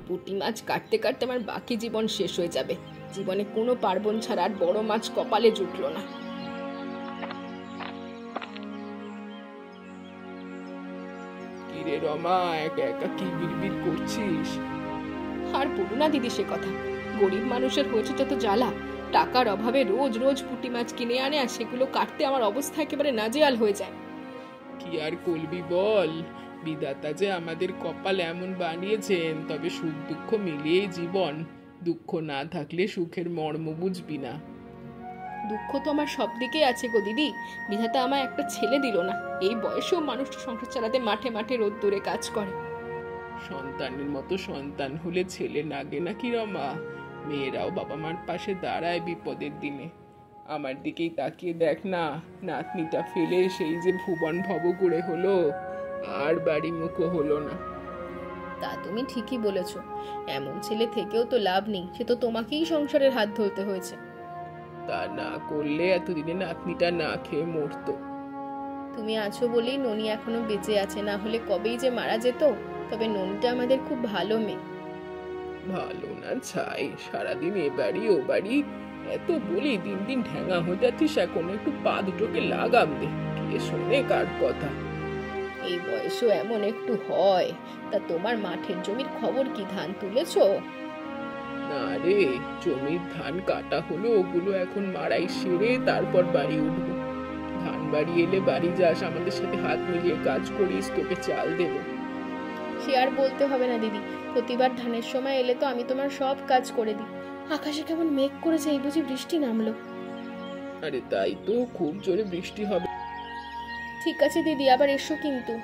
পুঁটি মাছ কাটতে কাটতে আমার বাকি জীবন শেষ হয়ে যাবে। জীবনে কোনো পার্বণ ছাড়া আর বড় মাছ কপালে জুটলো না। কিরে রমা, একা একা কি বিড়বিড় করছিস? আর বলো না দিদি সে কথা। গরিব মানুষের হয়েছে যত জ্বালা। টাকার অভাবে রোজ রোজ পুঁটি মাছ কিনে আনে, আর সেগুলো কাটতে আমার অবস্থা একেবারে নাজেহাল হয়ে যায়। কি আর করবি বল, বিধাতা যে আমাদের কপাল এমন বানিয়েছেন। তবে সুখ দুঃখ মিলিয়েই জীবন। দুঃখ না থাকলে সুখের মর্ম বুঝবি না। দুঃখ তো আমার সব দিকেই আছে গো দিদি। বিধাতা আমায় একটা ছেলে দিল না। এই বয়সেও মানুষটা সংসার চালাতে মাঠে মাঠে রোদ্দুরে কাজ করে। সন্তানের মতো সন্তান হলে ছেলে লাগে নাকি রমা? মেয়েরাও বাবা মার পাশে দাঁড়ায় বিপদের দিনে। আমার দিকেই তাকিয়ে দেখ না, নাতনিটা ফেলে সেই যে ভুবন ভব করে হলো, আর বাড়ি মুখো হলো না। তা তুমি ঠিকই বলেছ। এমন ছেলে থেকেও তো লাভ নেই, সে তো তোমাকেই সংসারের হাত ধরতে হয়েছে। তা না করলে এতদিনে নাতনিটা না খেয়ে মরতো। তুমি আছো বলেই ননি এখনো বেঁচে আছে, না হলে কবেই যে মারা যেত। তবে ননিটা আমাদের খুব ভালো মেয়ে। ভালো না ছাই, সারাদিন এ বাড়ি ও বাড়ি এত বলি দিন দিন ঠ্যাঙা হয়ে যাচ্ছিস। এখন একটু পা দুটোকে লাগাম দে, কে শোনে কার কথা। এই বয়সেও এমন একটু হয়। তা তোমার মাঠের জমির খবর কি? ধান তুলেছো? না রে, জমির ধান কাটা হলো, ওগুলো এখন মাড়াই সেরে তারপর বাড়ি উঠবো। ধান বাড়ি এলে বাড়ি যাস, আমাদের সাথে হাত মিলিয়ে কাজ করিস, তোকে চাল দেবো। সে আর বলতে হবে না দিদি। প্রতিবার ধানের সময় এলে তো আমি তোমার সব কাজ করে দিই। আকাশে কেমন মেঘ করেছে, এই বুঝি বৃষ্টি নামলো? আরে তাই তো, খুব জোরে বৃষ্টি হবে। ঠিক আছে দিদি, আবার এসো কিন্তু।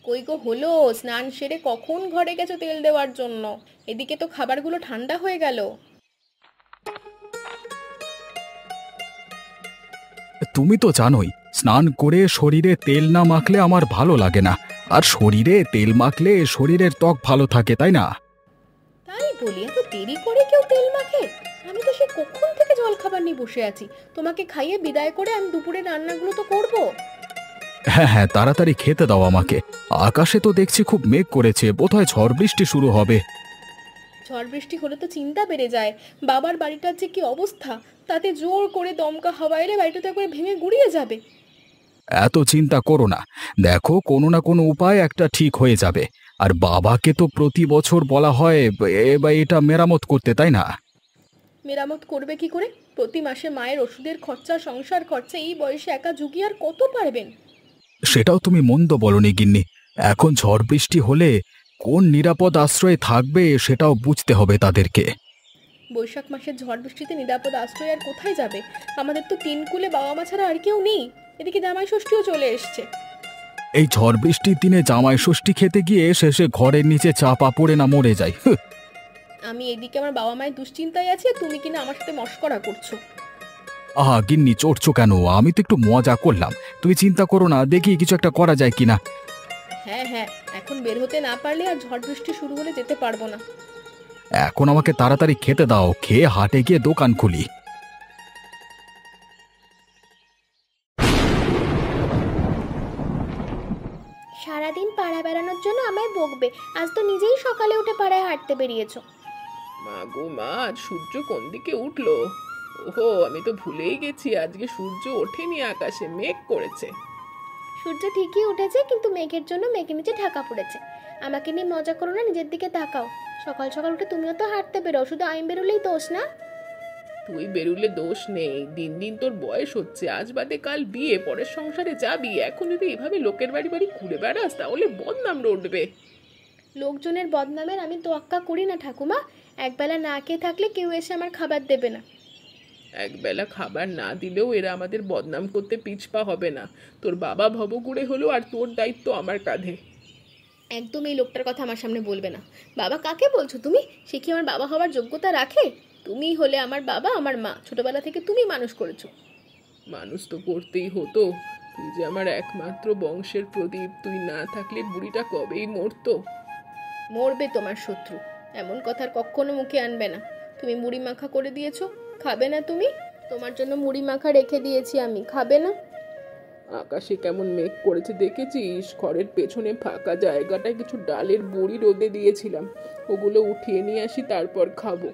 কই গো, হলো? স্নান সেরে কখন ঘরে গেছো তেল দেওয়ার জন্য? এদিকে তো খাবারগুলো ঠান্ডা হয়ে গেল। তুমি তো জানোই, স্নান করে শরীরে তেল না মাখলে আমার ভালো লাগে না। আর শরীরে তেল মাখলে শরীরের ত্বক ভালো থাকে, তাই না? তাই বলি, এত দেরি করে কেউ তেল মাখে? আমি তো সে কখন থেকে জল খাবার নিয়ে বসে আছি। তোমাকে খাইয়ে বিদায় করে আমি দুপুরে রান্নাগুলো তো করব। হ্যাঁ হ্যাঁ, তাড়াতাড়ি খেতে দাও আমাকে। আকাশে তো দেখছি খুব মেঘ করেছে, বোধহয় ঝড় বৃষ্টি শুরু হবে। ঝড় বৃষ্টি হলে তো চিন্তা বেড়ে যায়। বাবার বাড়িটার যে কি অবস্থা, তাতে জোর করে দমকা হাওয়া এলে বাড়িটা তো একবার ভেঙে গুড়িয়ে যাবে। এত চিন্তা করো না, দেখো কোনো না কোনো উপায় একটা ঠিক হয়ে যাবে। আর বাবাকে তো প্রতি বছর বলা হয় এবার এটা মেরামত করতে, তাই না? মেরামত করবে কি করে? প্রতি মাসে মায়ের ওষুধের খরচা, সংসার খরচা, এই বয়সে একা জুগিয়ে আর কত পারবেন? সেটাও তুমি মন্দ বলনি গিন্নি। এখন ঝড় বৃষ্টি হলে কোন নিরাপদ আশ্রয়ে থাকবে সেটাও বুঝতে হবে তাদেরকে। বৈশাখ মাসের ঝড় বৃষ্টিতে নিরাপদ আশ্রয় আর কোথায় যাবে? আমাদের তো তিন কুলে বাবা মা ছাড়া আর কেউ নেই। এদিকে জামাই ষষ্ঠীও চলে এসছে। এই ঝড় বৃষ্টির দিনে জামাই ষষ্ঠী খেতে গিয়ে শেষে ঘরের নিচে চাপা পড়ে না মরে যাই। আমি এদিকে আমার বাবা মায়ের দুশ্চিন্তায় আছি, আর তুমি কিনা আমার সাথে মশকরা করছো। আহা গিন্নি, চড়ছো কেন? আমি তো একটু মজা করলাম। তুমি চিন্তা করো না, দেখি কিছু একটা করা যায় কিনা। হ্যাঁ হ্যাঁ, এখন বের হতে না পারলে আর ঝড় বৃষ্টি শুরু হলে যেতে পারবো না। এখন আমাকে তাড়াতাড়ি খেতে দাও, খেয়ে হাটে গিয়ে দোকান খুলি। সারাদিন পাড়া বেড়ানোর জন্য আমায় বকবে, আজ তো নিজেই সকালে উঠে পাড়ায় হাঁটতে বেরিয়েছো। মা গো মা, আজ সূর্য কোন দিকে উঠলো? ওহো, আমি তো ভুলেই গেছি আজকে সূর্য ওঠেনি, আকাশে মেঘ করেছে। সূর্য ঠিকই উঠেছে, কিন্তু মেঘের জন্য মেঘের নিচে ঢাকা পড়েছে। আমাকে নিয়ে মজা করো না, নিজের দিকে তাকাও। সকাল সকাল উঠে তুমিও তো হাঁটতে বেরো, শুধু আমি বেরোলেই দোষ না? তুই বেরুলে দোষ নেই, দিন দিন তোর বয়স হচ্ছে, আজ বাদে কাল বিয়ে, পরের সংসারে যাবি। এখন যদি এভাবে লোকের বাড়ি বাড়ি ঘুরে বেড়াস তাহলে বদনাম রটবে। লোকজনের বদনামের আমি তোয়াক্কা করি না ঠাকুমা। একবেলা না খেয়ে থাকলে কেউ এসে আমার খাবার দেবে না। একবেলা খাবার না দিলেও এরা আমাদের বদনাম করতে পিছপা হবে না। তোর বাবা ভবঘুরে হলো, আর তোর দায়িত্ব আমার কাঁধে। একদম এই লোকটার কথা আমার সামনে বলবে না। বাবা কাকে বলছো তুমি? সে কি আমার বাবা হওয়ার যোগ্যতা রাখে? তুমি হলে আমার বাবা, আমার মা। ছোটবেলা থেকে তুমি মানুষ করেছো। মানুষ তো করতেই হতো। তুই যে আমার একমাত্র বংশের প্রদীপ, তুই না থাকলে বুড়িটা কবেই মরতো। মরবে তোমার শত্রু, এমন কথার কখনো মুখে আনবে না। তুমি মুড়ি মাখা করে দিয়েছো, খাবে না তুমি? তোমার জন্য মুড়ি মাখা রেখে দিয়েছি আমি, খাবে না? আকাশে কেমন মেঘ করেছে দেখেছিস? ঘরের পেছনে ফাঁকা জায়গাটায় কিছু ডালের বড়ি রোদে দিয়েছিলাম, ওগুলো উঠিয়ে নিয়ে আসি, তারপর খাবো।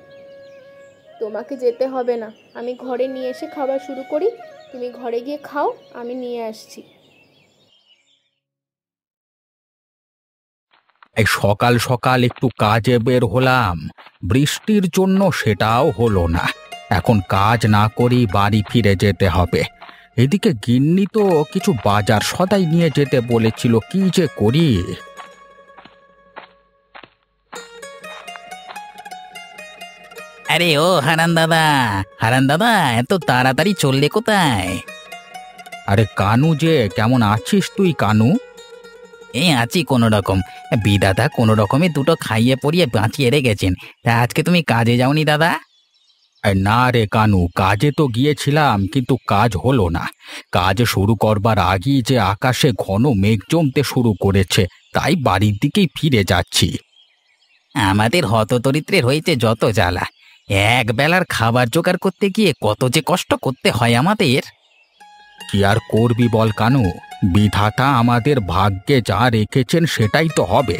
তোমাকে যেতে হবে না, আমি ঘরে নিয়ে এসে খাবার শুরু করি। তুমি ঘরে গিয়ে খাও, আমি নিয়ে আসছি। এই সকাল সকাল একটু কাজে বের হলাম, বৃষ্টির জন্য সেটাও হলো না। এখন কাজ না করেই বাড়ি ফিরে যেতে হবে। এদিকে গিন্নি তো কিছু বাজার সদাই নিয়ে যেতে বলেছিল, কি যে করি। আরে ও হারান দাদা, হারান দাদা, এত তাড়াতাড়ি চললে কোথায়? আরে কানু যে, কেমন আছিস তুই কানু? এই আছি কোনো রকম। বিধাতা কোনো রকমে দুটো খাইয়ে পরিয়ে বাঁচিয়ে রেখেছেন। তা আজকে তুমি কাজে যাওনি দাদা? না রে কানু, কাজে তো গিয়েছিলাম কিন্তু কাজ হলো না। কাজ শুরু করবার আগেই যে আকাশে ঘন মেঘ জমতে শুরু করেছে, তাই বাড়ির দিকেই ফিরে যাচ্ছি। আমাদের হতদরিদ্রের হয়েছে যত জ্বালা। এক বেলার খাবার জোগাড় করতে গিয়ে কত যে কষ্ট করতে হয় আমাদের। কি আর করবি বল কানু, বিধাতা আমাদের ভাগ্যে যা রেখেছেন সেটাই তো হবে।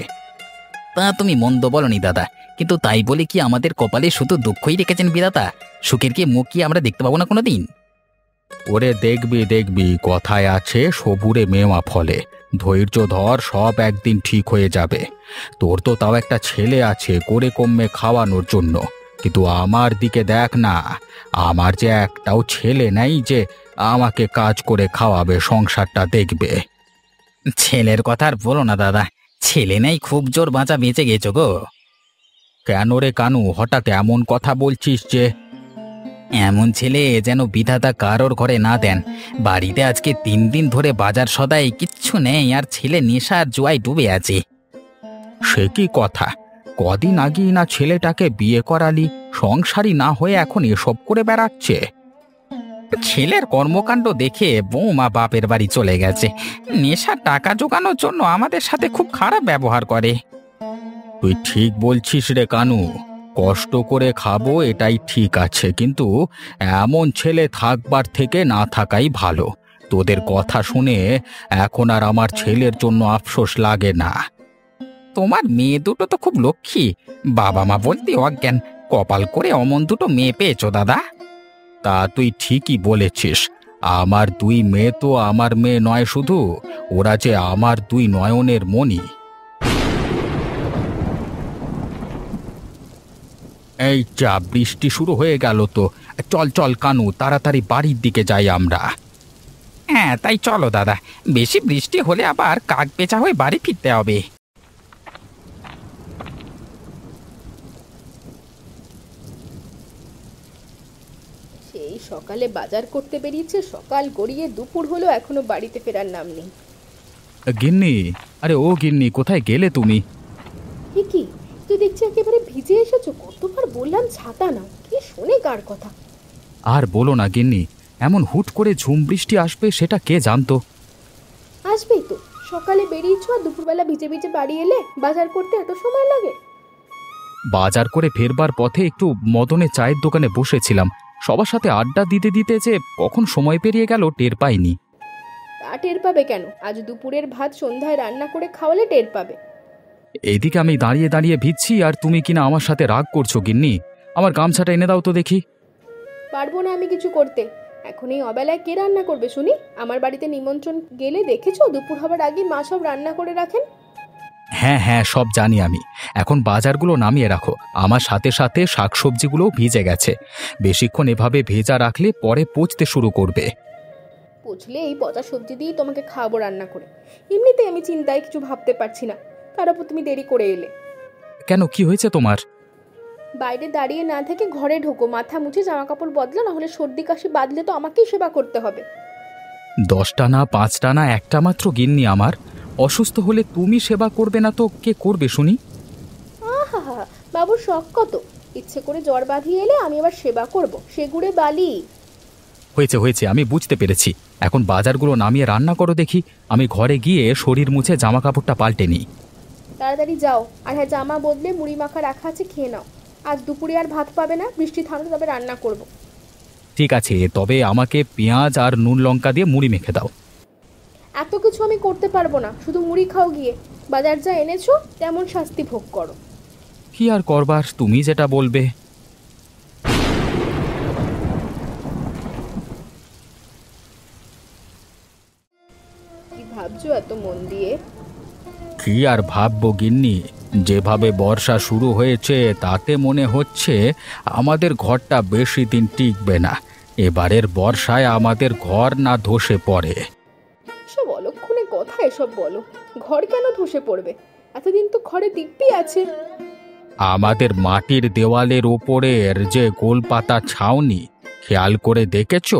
তা তুমি মন্দ বলনি দাদা, কিন্তু তাই বলে কি আমাদের কপালে শুধু দুঃখই রেখেছেন বিধাতা? সুখের কি মুখ কি আমরা দেখতে পাবো না কোনোদিন? ওরে দেখবি দেখবি, কথায় আছে সবুরে মেওয়া ফলে। ধৈর্য ধর, সব একদিন ঠিক হয়ে যাবে। তোর তো তাও একটা ছেলে আছে করে কমে খাওয়ানোর জন্য, কিন্তু আমার দিকে দেখ না, আমার যে একটাও ছেলে নেই যে আমাকে কাজ করে খাওয়াবে, সংসারটা দেখবে। ছেলের কথা আর বলো না দাদা, ছেলে নেই খুব জোর বাঁচা বেঁচে গেছো গো। কেন রে কানু, হঠাৎ এমন কথা বলছিস যে? এমন ছেলে যেন বিধাতা কারোর ঘরে না দেন। বাড়িতে আজকে 3 দিন ধরে বাজার সদাই কিচ্ছু নেই, আর ছেলে নেশার জুয়ায় ডুবে আছে। সে কি কথা? কদিন আগেই না ছেলেটাকে বিয়ে করালি, সংসারী না হয়ে এখন এসব করে বেড়াচ্ছে। ছেলের কর্মকাণ্ড দেখে বৌমা বাপের বাড়ি চলে গেছে। নেশার টাকা জোগানোর জন্য আমাদের সাথে খুব খারাপ ব্যবহার করে। তুই ঠিক বলছিস রে কানু, কষ্ট করে খাবো এটাই ঠিক আছে, কিন্তু এমন ছেলে থাকবার থেকে না থাকাই ভালো। তোদের কথা শুনে এখন আর আমার ছেলের জন্য আফসোস লাগে না। তোমার মেয়ে দুটো তো খুব লক্ষ্মী, বাবা মা বলতে অজ্ঞান। কপাল করে অমন দুটো মেয়ে পেয়েছো দাদা। তা তুই ঠিকই বলেছিস, আমার 2 মেয়ে তো আমার মেয়ে নয় শুধু, ওরা যে আমার 2 নয়নের মণি। এই যা, বৃষ্টি শুরু হয়ে গেল তো। চল চল কানু, তাড়াতাড়ি বাড়ির দিকে যাই আমরা। হ্যাঁ তাই চলো দাদা, বেশি বৃষ্টি হলে আবার কাক পেঁচা হয়ে বাড়ি ফিরতে হবে। সেই সকালে বাজার করতে বেরিয়েছে, সকাল গড়িয়ে দুপুর হলো, এখনো বাড়িতে ফেরার নাম নেই। গিন্নি, আরে ও গিন্নি, কোথায় গেলে তুমি? কি তুই দেখছি একেবারে ভিজে এসেছো। কতবার বললাম ছাতা নাও, কি শোনে কার কথা। আর বলো না গিন্নি, এমন হুট করে ঝুম বৃষ্টি আসবে সেটা কে জানতো? আসবেই তো, সকালে বেরিয়েছো আর দুপুরবেলা ভিজে ভিজে বাড়ি এলে। বাজার করতে এত সময় লাগে? বাজার করে ফেরবার পথে একটু মদনের চায়ের দোকানে বসেছিলাম, সবার সাথে আড্ডা দিতে দিতে যে কখন সময় পেরিয়ে গেল টের পাইনি। তা টের পাবে কেন? আজ দুপুরের ভাত সন্ধ্যায় রান্না করে খাওয়ালে টের পাবে। এদিকে আমি দাঁড়িয়ে দাঁড়িয়ে ভিজছি আর তুমি কিনা আমার সাথে রাগ করছো গিন্নি। আমার গামছাটা এনে দাও তো দেখি। পারবো না আমি কিছু করতে। এখন এই অবেলায় কে রান্না করবে শুনি? আমার বাড়িতে নিমন্ত্রণ গেলে দেখেছো দুপুর হবার আগে মা সব রান্না করে রাখেন। হ্যাঁ হ্যাঁ, সব জানি আমি। এখন বাজারগুলো নামিয়ে রাখো, আমার সাথে সাথে শাকসবজিগুলোও ভিজে গেছে। বেশিক্ষণ এভাবে ভেজা রাখলে পরে পচতে শুরু করবে। পচলে এই পচা সবজি দিয়েই তোমাকে খাওয়াবো রান্না করে। এমনিতেই আমি চিন্তায় কিছু ভাবতে পারছি না, তার উপর তুমি দেরি করে এলে। কেন, কি হয়েছে তোমার? বাইরে দাঁড়িয়ে না থেকে ঘরে ঢোকো, মাথা মুছে জামা কাপড় বদলা, না হলে সর্দি কাশি বাঁধলে তো আমাকেই সেবা করতে হবে। 10টা না 5টা না, একটা মাত্র গিন্নি আমার। অসুস্থ হলে তুমি সেবা করবে না তো কে করবে শুনি? আহা, বাবুর শখ কত! ইচ্ছে করে জ্বর বাঁধিয়ে এলে আমি আবার সেবা করব, সেগুড়ে বালি। হয়েছে হয়েছে, আমি বুঝতে পেরেছি। এখন বাজারগুলো নামিয়ে রান্না করো দেখি, আমি ঘরে গিয়ে শরীর মুছে জামা কাপড়টা পাল্টে নিই। তাড়াতাড়ি যাও। আর হ্যাঁ, জামা বদলে মুড়ি মাখা রাখা আছে, খেয়ে নাও। আজ দুপুরে আর ভাত পাবে না, বৃষ্টি থামলে তবে রান্না করব। ঠিক আছে, তবে আমাকে পেঁয়াজ আর নুন লঙ্কা দিয়ে মুড়ি মেখে দাও। এত কিছু আমি করতে পারবো না, শুধু মুড়ি খাও গিয়ে। বাজার যা এনেছো তেমন শাস্তি ভোগ করো। কি আর করবার, তুমি যেটা বলবে। কি ভাবছো এত মন দিয়ে? কি আর ভাববো গিন্নি, যেভাবে বর্ষা শুরু হয়েছে তাতে মনে হচ্ছে আমাদের ঘরটা বেশি দিন টিকবে না। এবারের বর্ষায় আমাদের ঘর না ধসে পড়ে। সব অলক্ষণে কথা এসব বলো। ঘর কেন ধসে পড়বে? এতদিন তো ঘরে দিব্যি আছে। আমাদের মাটির দেওয়ালের ওপরের যে গোলপাতা ছাউনি, খেয়াল করে দেখেছো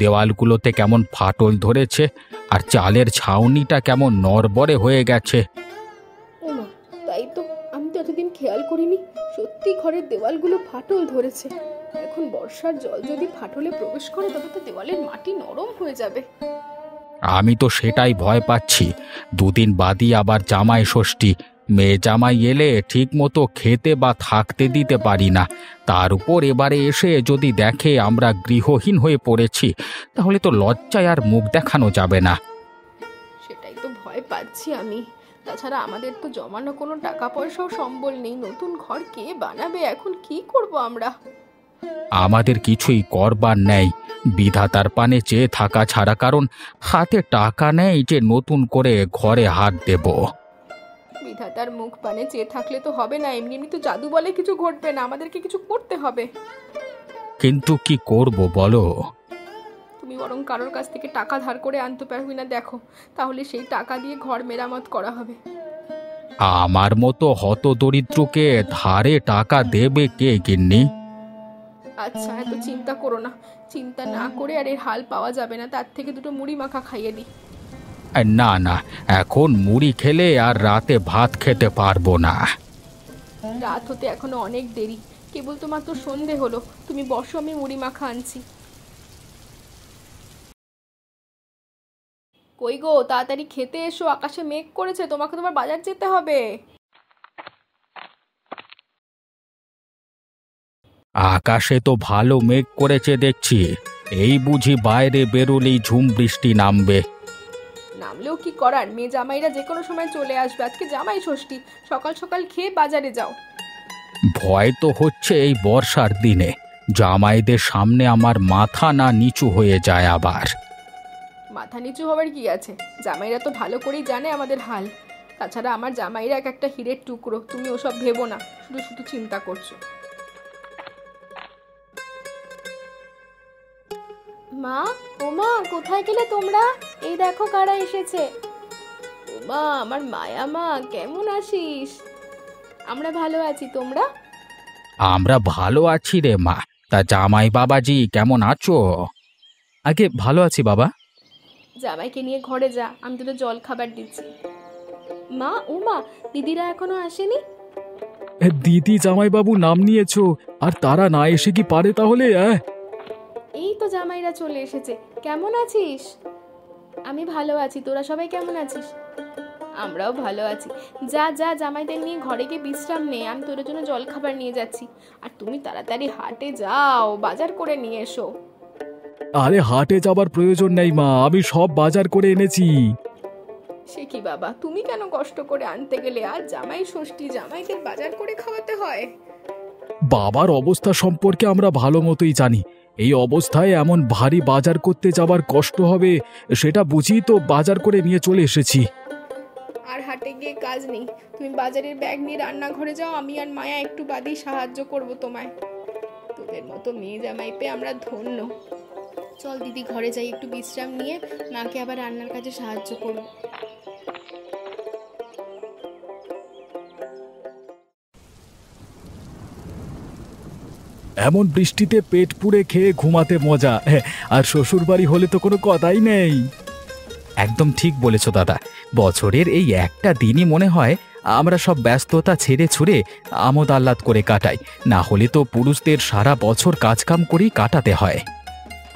দেওয়ালগুলোতে কেমন ফাটল ধরেছে, আর চালের ছাউনিটা কেমন নড়বড়ে হয়ে গেছে। ওমা, তাই তো, আমি তো এতদিন খেয়াল করিনি। সত্যি ঘরের দেওয়ালগুলো ফাটল ধরেছে। এখন বর্ষার জল যদি ফাটলে প্রবেশ করে তবে তো দেওয়ালের মাটি নরম হয়ে যাবে। আমি তো সেটাই ভয় পাচ্ছি। দুদিন বাদই আবার জামাই ষষ্ঠী, মেয়ে জামাই এলে ঠিক মতো খেতে বা থাকতে দিতে পারি না। তার উপর এবারে এসে যদি দেখে আমরা গৃহহীন হয়ে পড়েছি, তাহলে তো লজ্জায় আর মুখ দেখানো যাবে না। সেটাই তো ভয় পাচ্ছি আমি। তাছাড়া আমাদের তো জমানো কোনো টাকা পয়সাও সম্বল নেই। নতুন ঘর কে বানাবে? এখন কি করব আমরা? আমাদের কিছুই করবার নেই, বিধাতার পানে চেয়ে থাকা ছাড়া, কারণ হাতে টাকা নেই যে নতুন করে ঘরে হাত দেব। বিধাতার মুখ পানে চেয়ে থাকলে তো হবে না। এমনি এমনি তো জাদু বলে কিছু ঘটবে না, আমাদেরকে কিছু করতে হবে। কিন্তু কি করব বলো? তুমি বরং কারোর কাছ থেকে টাকা ধার করে আনতে পারবি না দেখো, তাহলে সেই টাকা দিয়ে ঘর মেরামত করা হবে। আমার মতো হতদরিদ্রকে ধারে টাকা দেবে কে গিন্নি? আচ্ছা, এত চিন্তা করো না। চিন্তা না করে আর এর হাল পাওয়া যাবে না, তার থেকে দুটো মুড়ি মাখা খাইয়ে দিই। না না, এখন মুড়ি খেলে আর রাতে ভাত খেতে পারবো না। রাত হতে এখনো অনেক দেরি, কেবল তো মাত্র সন্ধে হলো। তুমি বসো, আমি মুড়ি মাখা আনছি। কই গো, তাড়াতাড়ি খেতে এসো, আকাশে মেঘ করেছে, তোমাকে তোমার বাজার যেতে হবে। আকাশে তো ভালো মেঘ করেছে দেখছি, এই বুঝি বাইরে বেরোলেই ঝুম বৃষ্টি নামবে। নামলেও কি করার, মেয়ে জামাইরা যে কোনো সময় চলে আসবে। আজকে জামাই ষষ্ঠী, সকাল সকাল খেয়ে বাজারে যাও। ভয় তো হচ্ছে এই বর্ষার দিনে জামাইদের সামনে আমার মাথা না নিচু হয়ে যায় আবার। মাথা নিচু হবার কি আছে? জামাইরা তো ভালো করেই জানে আমাদের হাল। তাছাড়া আমার জামাইরা এক একটা হীরের টুকরো, তুমি ওসব ভেবো না, শুধু শুধু চিন্তা করছো। মা, ও মা, কোথায় গেলে তোমরা? এই দেখো কারা এসেছে। ও মা, আমার মায়া মা, কেমন আছিস? আমরা ভালো আছি, তোমরা? আমরা ভালো আছি রে মা। তা জামাই বাবাজি কেমন আছো? আগে ভালো আছি বাবা। জামাইকে নিয়ে ঘরে যা, আমি তোদের জল খাবার দিচ্ছি। মা, ও মা, দিদিরা এখনো আসেনি? দিদি জামাইবাবু নাম নিয়েছো, আর তারা না এসে কি পারে তাহলে? এই তো জামাইরা চলে এসেছে। কেমন আছিস? আমি ভালো আছি, তোরা সবাই কেমন আছিস? আমরাও ভালো আছি। যা যা, জামাইদের নিয়ে ঘরে গিয়ে বিশ্রাম নে, আমি তোদের জন্য জল খাবার নিয়ে যাচ্ছি। আর তুমি তাড়াতাড়ি হাটে যাও, বাজার করে নিয়ে এসো। আরে হাটে যাবার প্রয়োজন নেই মা, আমি সব বাজার করে এনেছি। সে কি বাবা, তুমি কেন কষ্ট করে আনতে গেলে? আর জামাই ষষ্ঠী, জামাইদের বাজার করে খাওয়াতে হয়। বাবার অবস্থা সম্পর্কে আমরা ভালো মতোই জানি। এই অবস্থায় এমন ভারী বাজার করতে যাবার কষ্ট হবে সেটা বুঝি তো বাজার করে নিয়ে চলে এসেছি। আর হাটে গিয়ে কাজ নেই, তুমি বাজারের ব্যাগ নিয়ে রান্নাঘরে যাও, আমি আর মায়া একটু বাদেই সাহায্য করব তোমায়। তোদের মতো মেয়ে জামাই পেয়ে আমরা ধন্য। চল দিদি, ঘরে যাই, একটু বিশ্রাম নিয়ে মাকে আবার রান্নার কাজে সাহায্য করব। এমন বৃষ্টিতে পেট পুড়ে খেয়ে ঘুমাতে মজা, আর শ্বশুর বাড়ি হলে তো কোনো কথাই নেই। একদম ঠিক বলেছ দাদা। বছরের এই একটা দিনই মনে হয় আমরা সব ব্যস্ততা ছেড়ে ছুড়ে আমোদ আহ্লাদ করে কাটাই, না হলে তো পুরুষদের সারা বছর কাজকাম করেই কাটাতে হয়।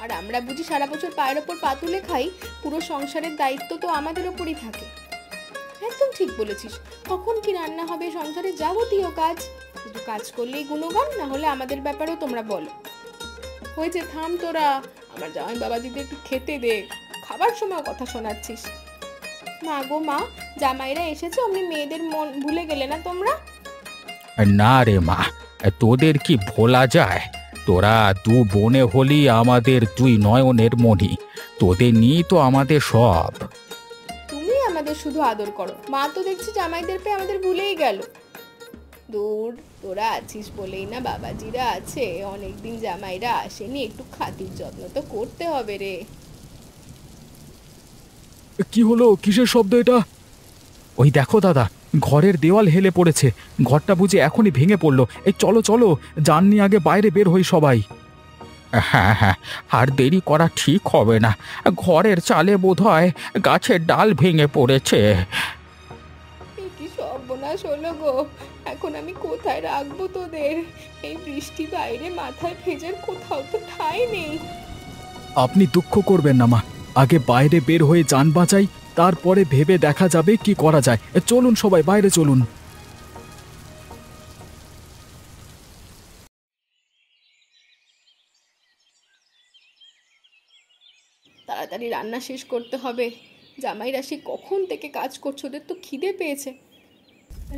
আর আমরা বুঝি সারা বছর পায়ের ওপর পা তুলে খাই? পুরো সংসারের দায়িত্ব তো আমাদের ওপরই থাকে। একদম ঠিক বলেছিস। কখন কি রান্না হবে, সংসারে যাবতীয় কাজ, শুধু কাজ করলেই গুণগান, না হলে আমাদের ব্যাপারেও তোমরা বলো। হয়েছে, থাম তোরা, আমার জামাই বাবাজিদের একটু খেতে দে, খাবার সময় কথা শোনাচ্ছিস। মা গো মা, জামাইরা এসেছে, অমনি মেয়েদের মন ভুলে গেলে না তোমরা? না রে মা, তোদের কি ভোলা যায়? তোরা দু বোনে হলি আমাদের দুই নয়নের মণি, তোদের নিয়েই তো আমাদের সব। তুমি আমাদের শুধু আদর করো, মা তো দেখছি জামাইদের পেয়ে আমাদের ভুলেই গেল। দূর, তোরা আছিস বলেই না বাবাজিরা আছে, অনেকদিন জামাইরা আসেনি, একটু খাতির যত্ন তো করতে হবে রে। কি হলো? কিসের শব্দ এটা? ওই দেখো দাদা, ঘরের দেওয়াল হেলে পড়েছে, ঘরটা বুঝি এখনই ভেঙে পড়লো। এই চলো চলো, জান নিয়ে আগে বাইরে বের হই সবাই। হ্যাঁ হ্যাঁ, আর দেরি করা ঠিক হবে না, ঘরের চালে বোধহয় গাছের ডাল ভেঙে পড়েছে। এ কি সর্বনাশ হলো গো, এখন আমি কোথায় রাখবো তোদের? এই বৃষ্টি বাইরে মাথায় ভেজার কোথাও তো ঠাঁই নেই। আপনি দুঃখ করবেন না মা, আগে বাইরে বের হয়ে যান বাঁচাই, তারপরে ভেবে দেখা যাবে কি করা যায়। চলুন সবাই বাইরে চলুন। তাড়াতাড়ি রান্না শেষ করতে হবে, জামাইরা সে কখন থেকে কাজ করছে, ওদের তো খিদে পেয়েছে।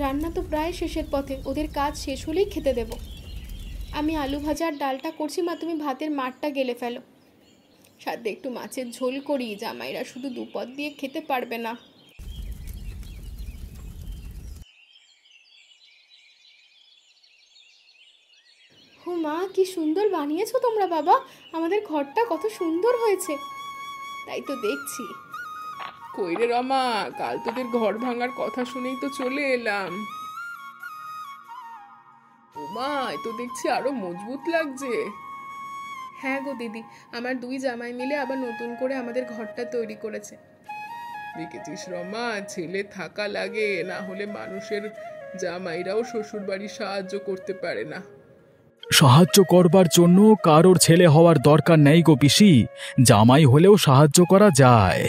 রান্না তো প্রায় শেষের পথে, ওদের কাজ শেষ হলেই খেতে দেব। আমি আলু ভাজা আর ডালটা করছি, মা তুমি ভাতের মাঠটা গেলে ফেলো। সাথে একটু মাছের ঝোল করি, জামাইরা শুধু দুপদ দিয়ে খেতে পারবে না। ও মা, কি সুন্দর বানিয়েছো তোমরা বাবা, আমাদের ঘরটা কত সুন্দর হয়েছে। তাই তো দেখছি। কই রে রমা, কাল তোদের ঘর ভাঙার কথা শুনেই তো চলে এলাম। ওমা, এ তো দেখছি আরো মজবুত লাগছে। হ্যাঁ গো দিদি, আমার দুই জামাই মিলে আবার নতুন করে আমাদের ঘরটা তৈরি করেছে। দেখেছিস রমা, ছেলে থাকা লাগে, না হলে মানুষের জামাইরাও শ্বশুর বাড়ি সাহায্য করতে পারে না। সাহায্য করবার জন্য কারোর ছেলে হওয়ার দরকার নেই গো পিসি, জামাই হলেও সাহায্য করা যায়।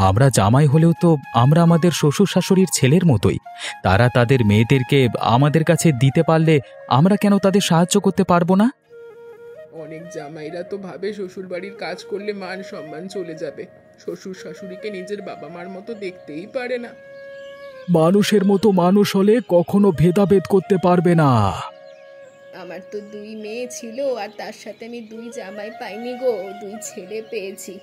আমরা জামাই হলেও তো আমরা আমাদের শ্বশুর শাশুড়ির ছেলের মতোই, তারা তাদের মেয়েদেরকে আমাদের কাছে দিতে পারলে আমরা কেন তাদের সাহায্য করতে পারবো না? অনেক জামাইরা তো ভাবে শ্বশুর বাড়ির কাজ করলে মান সম্মান চলে যাবে, শ্বশুর শাশুড়িকে নিজের বাবা মার মতো দেখতেই পারে না। মানুষের মতো মানুষ হলে কখনো ভেদাভেদ করতে পারবে না। আমার তো দুই মেয়ে ছিল, আর তার সাথে আমি দুই জামাই পাইনি গো, দুই ছেলে পেয়েছি।